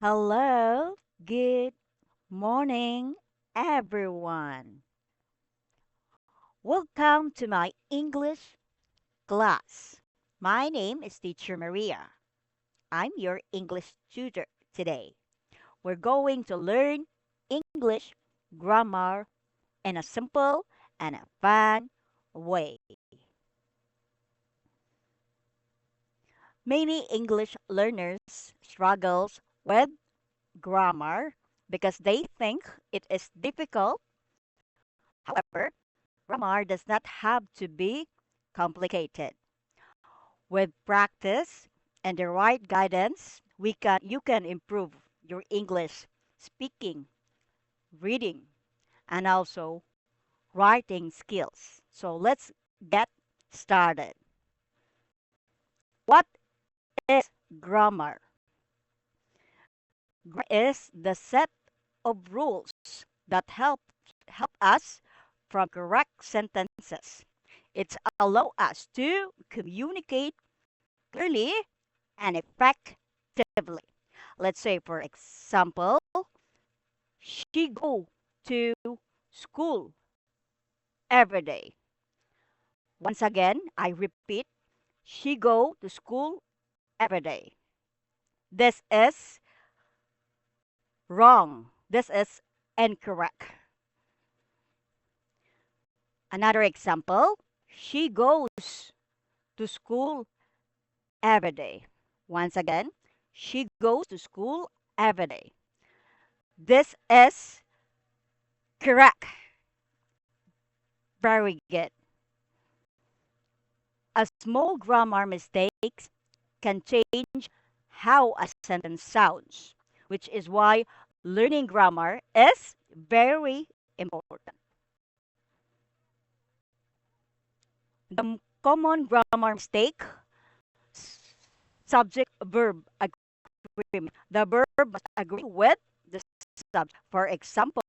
Hello, good morning, everyone. Welcome to my English class. My name is Teacher Maria. I'm your English tutor today. We're going to learn English grammar in a simple and a fun way. Many English learners struggles with grammar because they think it is difficult. However, grammar does not have to be complicated. With practice and the right guidance, you can improve your English speaking, reading, and also writing skills. So let's get started. What is grammar? Grammar is the set of rules that help us from correct sentences. It allows us to communicate clearly and effectively. Let's say, for example, she go to school every day. Once again, I repeat, she go to school every day. This is wrong. This is incorrect. Another example, she goes to school every day. Once again, she goes to school every day. This is correct. Very good. A small grammar mistakes can change how a sentence sounds, which is why learning grammar is very important. The common grammar mistake, subject verb agreement. The verb must agree with the subject. For example,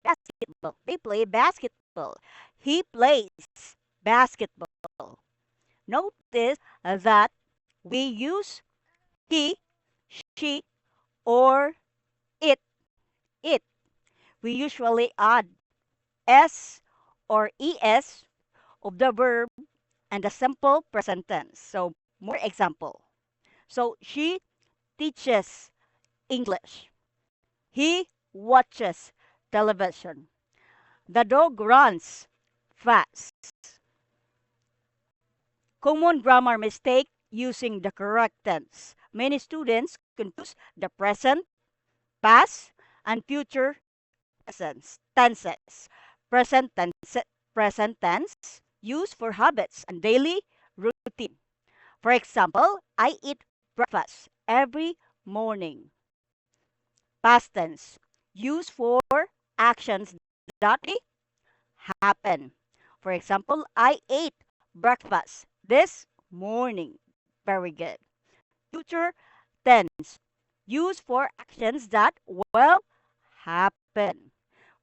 basketball. They play basketball. He plays basketball. Notice that we use he, she, or it. It. We usually add s or es of the verb and the simple present tense. So, more example. So, she teaches English. He watches television. The dog runs fast. Common grammar mistake using the correct tense. Many students confuse the present, past, and future tenses. Present tense, present tense used for habits and daily routine. For example, I eat breakfast every morning. Past tense used for actions that happen. For example, I ate breakfast this morning. Very good. Future tense used for actions that will happen.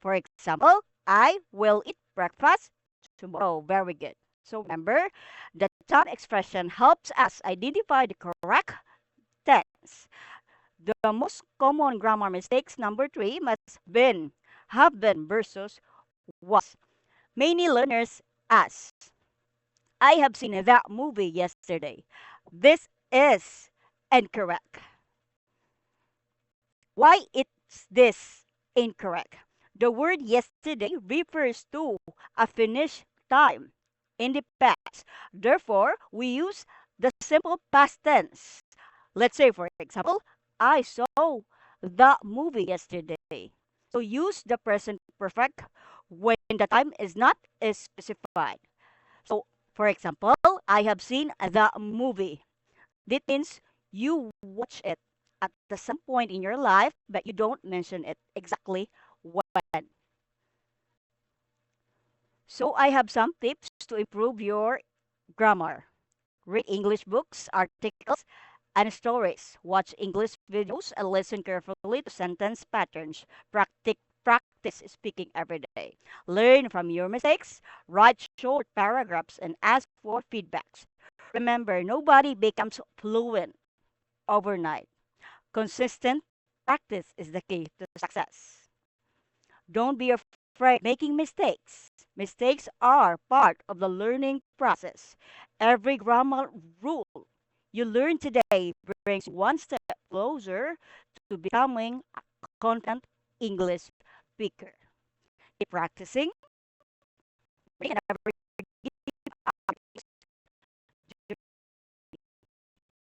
For example, I will eat breakfast tomorrow. Very good. So remember, the time expression helps us identify the correct tense. The most common grammar mistakes, number three, must been, have been versus was. Many learners ask, I have seen that movie yesterday. This is incorrect. Why is this incorrect? The word yesterday refers to a finished time in the past. Therefore, we use the simple past tense. Let's say, for example, I saw the movie yesterday. So use the present perfect when the time is not specified. So, for example, I have seen the movie. This means you watch it at some point in your life, but you don't mention it exactly when. So I have some tips to improve your grammar. Read English books, articles, and stories. Watch English videos and listen carefully to sentence patterns. Practice practice speaking every day. Learn from your mistakes, write short paragraphs, and ask for feedbacks. Remember, nobody becomes fluent overnight. Consistent practice is the key to success. Don't be afraid of making mistakes. Mistakes are part of the learning process. Every grammar rule you learn today brings you one step closer to becoming a confident English speaker. Keep practicing, and every